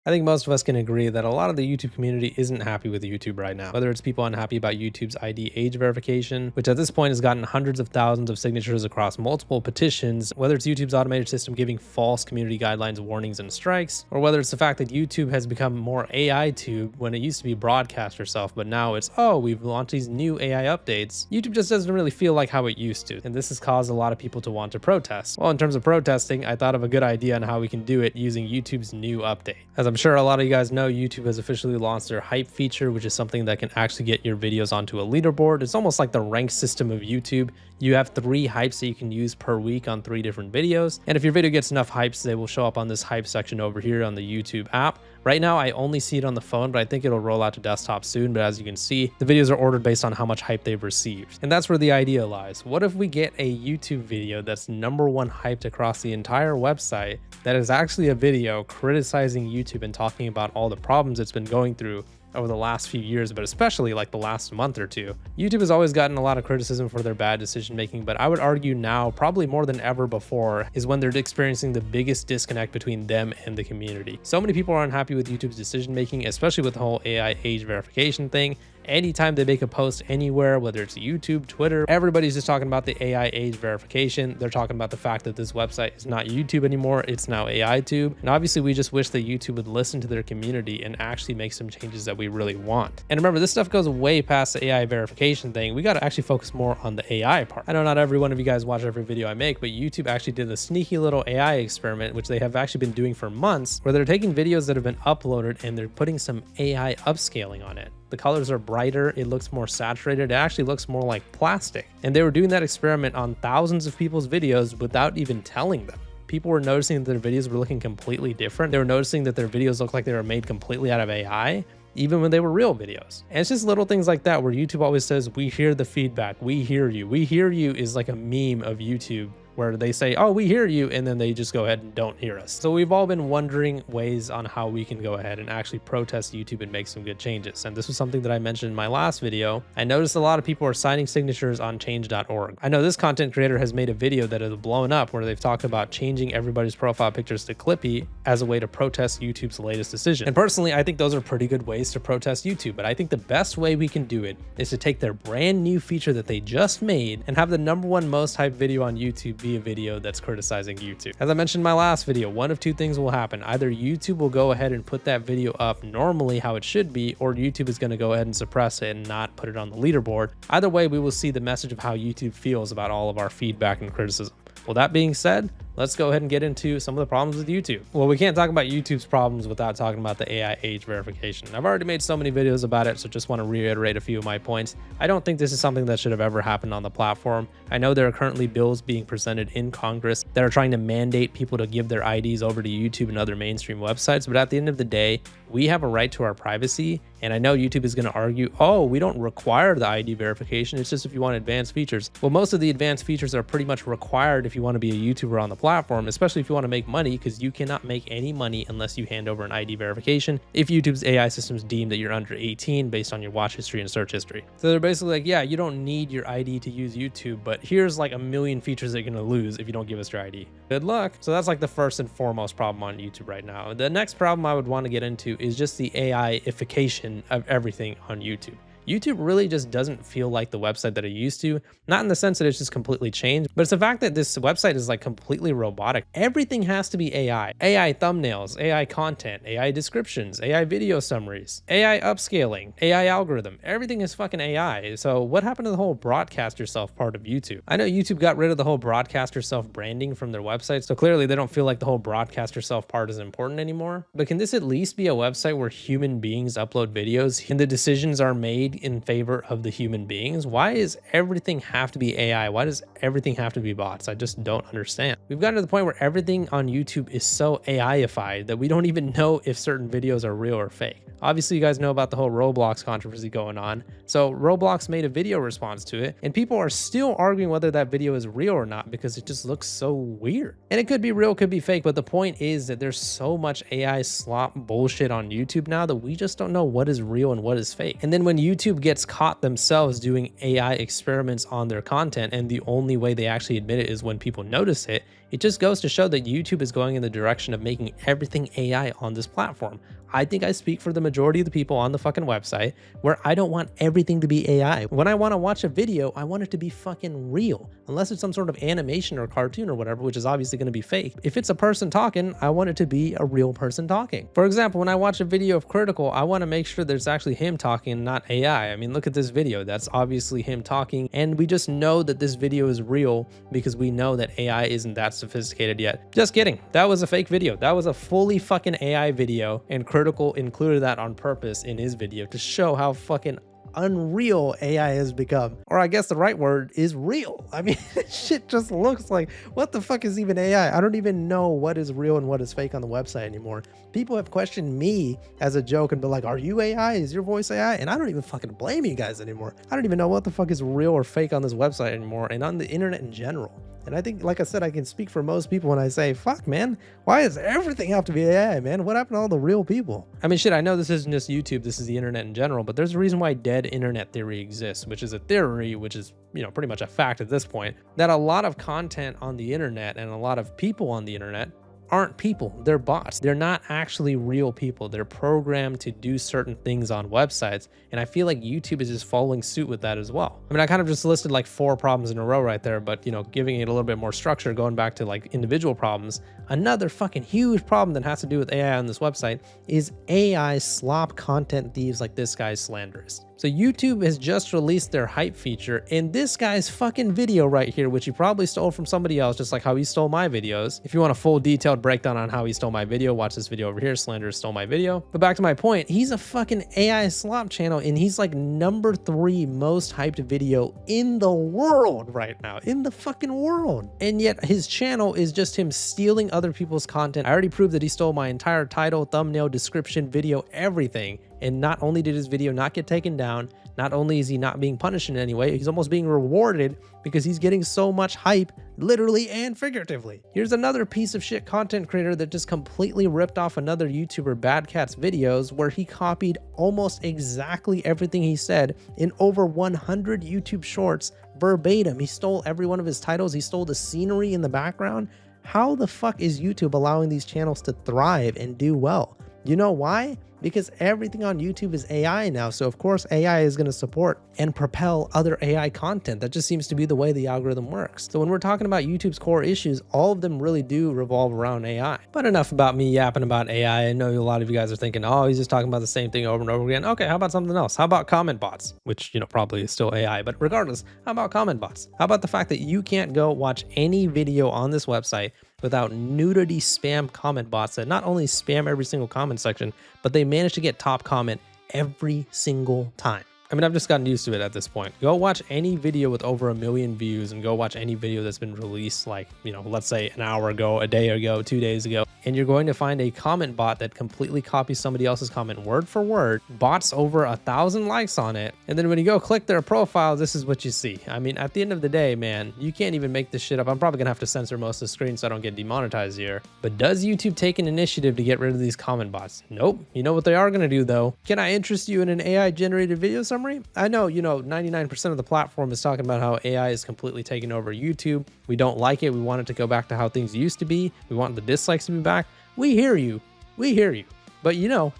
I think most of us can agree that a lot of the YouTube community isn't happy with YouTube right now. Whether it's people unhappy about YouTube's ID age verification, which at this point has gotten hundreds of thousands of signatures across multiple petitions, whether it's YouTube's automated system giving false community guidelines, warnings, and strikes, or whether it's the fact that YouTube has become more AI tube when it used to be broadcast yourself, but now it's, oh, we've launched these new AI updates. YouTube just doesn't really feel like how it used to, and this has caused a lot of people to want to protest. Well, in terms of protesting, I thought of a good idea on how we can do it using YouTube's new update. As I'm sure a lot of you guys know, YouTube has officially launched their hype feature, which is something that can actually get your videos onto a leaderboard. It's almost like the rank system of YouTube. You have 3 hypes that you can use per week on 3 different videos. And if your video gets enough hypes, they will show up on this hype section over here on the YouTube app. Right now, I only see it on the phone, but I think it'll roll out to desktop soon. But as you can see, the videos are ordered based on how much hype they've received. And that's where the idea lies. What if we get a YouTube video that's #1 hyped across the entire website that is actually a video criticizing YouTube and talking about all the problems it's been going through over the last few years, but especially like the last month or two. YouTube has always gotten a lot of criticism for their bad decision making, but I would argue now, probably more than ever before, is when they're experiencing the biggest disconnect between them and the community. So many people are unhappy with YouTube's decision making, especially with the whole AI age verification thing. Anytime they make a post anywhere, whether it's YouTube, Twitter, everybody's just talking about the AI age verification. They're talking about the fact that this website is not YouTube anymore, it's now AI tube. And obviously we just wish that YouTube would listen to their community and actually make some changes that we really want. And remember, this stuff goes way past the AI verification thing. We got to actually focus more on the AI part. I know not every one of you guys watch every video I make, but YouTube actually did a sneaky little AI experiment, which they have actually been doing for months, where they're taking videos that have been uploaded and they're putting some AI upscaling on it. The colors are brighter, it looks more saturated, it actually looks more like plastic. And they were doing that experiment on thousands of people's videos without even telling them. People were noticing that their videos were looking completely different. They were noticing that their videos looked like they were made completely out of AI, even when they were real videos. And it's just little things like that where YouTube always says, we hear the feedback, we hear you. We hear you is like a meme of YouTube, where they say, oh, we hear you, and then they just go ahead and don't hear us. So we've all been wondering ways on how we can go ahead and actually protest YouTube and make some good changes. And this was something that I mentioned in my last video. I noticed a lot of people are signing signatures on change.org. I know this content creator has made a video that has blown up where they've talked about changing everybody's profile pictures to Clippy as a way to protest YouTube's latest decision. And personally, I think those are pretty good ways to protest YouTube, but I think the best way we can do it is to take their brand new feature that they just made and have the #1 most hyped video on YouTube be a video that's criticizing YouTube. As I mentioned in my last video, one of 2 things will happen. Either YouTube will go ahead and put that video up normally how it should be, or YouTube is going to go ahead and suppress it and not put it on the leaderboard. Either way, we will see the message of how YouTube feels about all of our feedback and criticism. Well, that being said, let's go ahead and get into some of the problems with YouTube. Well, we can't talk about YouTube's problems without talking about the AI age verification. I've already made so many videos about it, so just want to reiterate a few of my points. I don't think this is something that should have ever happened on the platform. I know there are currently bills being presented in Congress that are trying to mandate people to give their IDs over to YouTube and other mainstream websites, but at the end of the day, we have a right to our privacy, and I know YouTube is going to argue, oh, we don't require the ID verification, it's just if you want advanced features. Well, most of the advanced features are pretty much required if you want to be a YouTuber on the platform, especially if you want to make money, because you cannot make any money unless you hand over an ID verification if YouTube's AI systems deem that you're under 18 based on your watch history and search history. So they're basically like, yeah, you don't need your ID to use YouTube, but here's like a million features that you're going to lose if you don't give us your ID. Good luck. So that's like the first and foremost problem on YouTube right now. The next problem I would want to get into is just the AI-ification of everything on YouTube. YouTube really just doesn't feel like the website that it used to, not in the sense that it's just completely changed, but it's the fact that this website is like completely robotic. Everything has to be AI. AI thumbnails, AI content, AI descriptions, AI video summaries, AI upscaling, AI algorithm. Everything is fucking AI. So what happened to the whole broadcast yourself part of YouTube? I know YouTube got rid of the whole broadcast yourself branding from their website, so clearly they don't feel like the whole broadcast yourself part is important anymore. But can this at least be a website where human beings upload videos and the decisions are made in favor of the human beings? Why does everything have to be AI? Why does everything have to be bots? I just don't understand. We've gotten to the point where everything on YouTube is so AI-ified that we don't even know if certain videos are real or fake. Obviously, you guys know about the whole Roblox controversy going on. So Roblox made a video response to it, and people are still arguing whether that video is real or not because it just looks so weird. And it could be real, could be fake, but the point is that there's so much AI slop bullshit on YouTube now that we just don't know what is real and what is fake. And then when YouTube gets caught themselves doing AI experiments on their content, and the only way they actually admit it is when people notice it, It just goes to show that YouTube is going in the direction of making everything AI on this platform. I think I speak for the majority of the people on the fucking website where I don't want everything to be AI. When I want to watch a video, I want it to be fucking real. Unless it's some sort of animation or cartoon or whatever, which is obviously going to be fake. If it's a person talking, I want it to be a real person talking. For example, when I watch a video of Critical, I want to make sure there's actually him talking, not AI. I mean, look at this video. That's obviously him talking. And we just know that this video is real because we know that AI isn't that sophisticated yet. Just kidding. That was a fake video. That was a fully fucking AI video, and Critical included that on purpose in his video to show how fucking unreal AI has become. Or I guess the right word is real. I mean, shit just looks like, what the fuck is even AI? I don't even know what is real and what is fake on the website anymore. People have questioned me as a joke and been like, are you AI? Is your voice AI? And I don't even fucking blame you guys anymore. I don't even know what the fuck is real or fake on this website anymore and on the internet in general. And I think, like I said, I can speak for most people when I say, fuck, man, why does everything have to be AI, man? What happened to all the real people? I mean, shit, I know this isn't just YouTube, this is the internet in general, but there's a reason why dead internet theory exists, which is a theory, which is, you know, pretty much a fact at this point, that a lot of content on the internet and a lot of people on the internet aren't people, they're bots. They're not actually real people. They're programmed to do certain things on websites. And I feel like YouTube is just following suit with that as well. I mean, I kind of just listed like 4 problems in a row right there, but you know, giving it a little bit more structure, going back to like individual problems, another fucking huge problem that has to do with AI on this website is AI slop content thieves like this guy's slanderous. So YouTube has just released their hype feature, and this guy's fucking video right here, which he probably stole from somebody else, just like how he stole my videos. If you want a full detailed breakdown on how he stole my video, watch this video over here. Slanderous stole my video. But back to my point, he's a fucking AI slop channel, and he's like number 3 most hyped video in the world right now, in the fucking world. And yet his channel is just him stealing other people's content. I already proved that he stole my entire title, thumbnail, description, video, everything. And not only did his video not get taken down, not only is he not being punished in any way, he's almost being rewarded because he's getting so much hype, literally and figuratively. Here's another piece of shit content creator that just completely ripped off another YouTuber, Bad Cat's videos, where he copied almost exactly everything he said in over 100 YouTube shorts verbatim. He stole every one of his titles. He stole the scenery in the background. How the fuck is YouTube allowing these channels to thrive and do well? You know why? Because everything on YouTube is AI now. So of course AI is going to support and propel other AI content. That just seems to be the way the algorithm works. So when we're talking about YouTube's core issues, all of them really do revolve around AI. But enough about me yapping about AI. I know a lot of you guys are thinking, oh, he's just talking about the same thing over and over again. Okay, how about something else? How about comment bots? Which, you know, probably is still AI, but regardless, how about comment bots? How about the fact that you can't go watch any video on this website without nudity spam comment bots that not only spam every single comment section, but they manage to get top comment every single time. I mean, I've just gotten used to it at this point. Go watch any video with over 1 million views and go watch any video that's been released like, you know, let's say an hour ago, a day ago, 2 days ago, and you're going to find a comment bot that completely copies somebody else's comment word for word, bots over 1,000 likes on it, and then when you go click their profile, this is what you see. I mean, at the end of the day, man, you can't even make this shit up. I'm probably gonna have to censor most of the screen so I don't get demonetized here. But does YouTube take an initiative to get rid of these comment bots? Nope. You know what they are gonna do though? Can I interest you in an AI generated video summary? I know, you know, 99% of the platform is talking about how AI is completely taking over YouTube. We don't like it. We want it to go back to how things used to be. We want the dislikes to be back. We hear you. We hear you. But you know,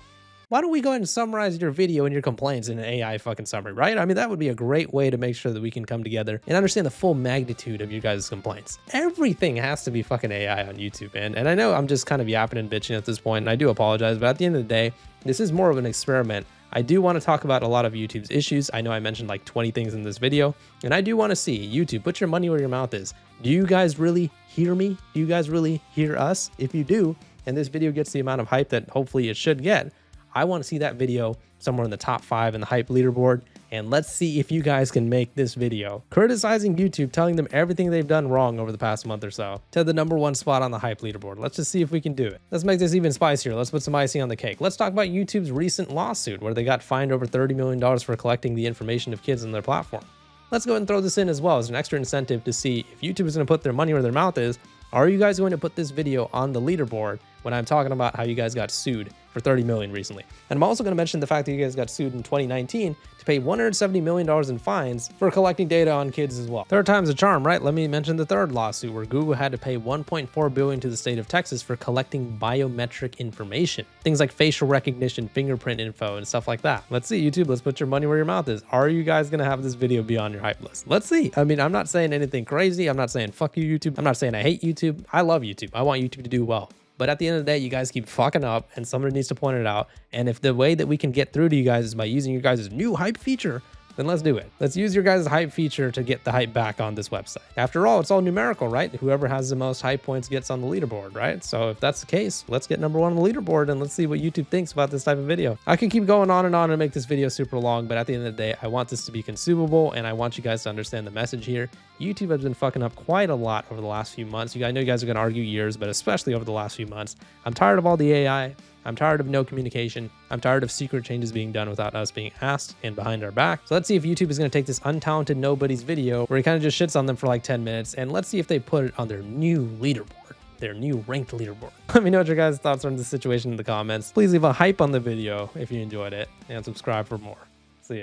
why don't we go ahead and summarize your video and your complaints in an AI fucking summary, right? I mean, that would be a great way to make sure that we can come together and understand the full magnitude of you guys' complaints. Everything has to be fucking AI on YouTube, man. And I know I'm just kind of yapping and bitching at this point, and I do apologize, but at the end of the day, this is more of an experiment. I do want to talk about a lot of YouTube's issues. I know I mentioned like 20 things in this video, and I do want to see YouTube, put your money where your mouth is. Do you guys really hear me? Do you guys really hear us? If you do, and this video gets the amount of hype that hopefully it should get, I want to see that video somewhere in the top 5 in the hype leaderboard. And let's see if you guys can make this video criticizing YouTube, telling them everything they've done wrong over the past month or so, to the #1 spot on the hype leaderboard. Let's just see if we can do it. Let's make this even spicier. Let's put some icing on the cake. Let's talk about YouTube's recent lawsuit where they got fined over $30 million for collecting the information of kids on their platform. Let's go ahead and throw this in as well as an extra incentive to see if YouTube is going to put their money where their mouth is. Are you guys going to put this video on the leaderboard when I'm talking about how you guys got sued for 30 million recently. And I'm also going to mention the fact that you guys got sued in 2019 to pay $170 million in fines for collecting data on kids as well. Third time's a charm, right? Let me mention the third lawsuit where Google had to pay $1.4 billion to the state of Texas for collecting biometric information. Things like facial recognition, fingerprint info, and stuff like that. Let's see, YouTube, let's put your money where your mouth is. Are you guys going to have this video be on your hype list? Let's see. I mean, I'm not saying anything crazy. I'm not saying fuck you, YouTube. I'm not saying I hate YouTube. I love YouTube. I want YouTube to do well. But at the end of the day, you guys keep fucking up and somebody needs to point it out. And if the way that we can get through to you guys is by using your guys' new hype feature, then let's do it. Let's use your guys' hype feature to get the hype back on this website. After all, it's all numerical, right? Whoever has the most hype points gets on the leaderboard, right? So if that's the case, let's get number one on the leaderboard and let's see what YouTube thinks about this type of video. I can keep going on and make this video super long, but at the end of the day, I want this to be consumable and I want you guys to understand the message here. YouTube has been fucking up quite a lot over the last few months. I know you guys are going to argue years, but especially over the last few months. I'm tired of all the AI. I'm tired of no communication. I'm tired of secret changes being done without us being asked and behind our back. So let's see if YouTube is going to take this untalented nobody's video where he kind of just shits on them for like 10 minutes. And let's see if they put it on their new leaderboard, their new ranked leaderboard. Let me know what your guys' thoughts are on this situation in the comments. Please leave a hype on the video if you enjoyed it and subscribe for more.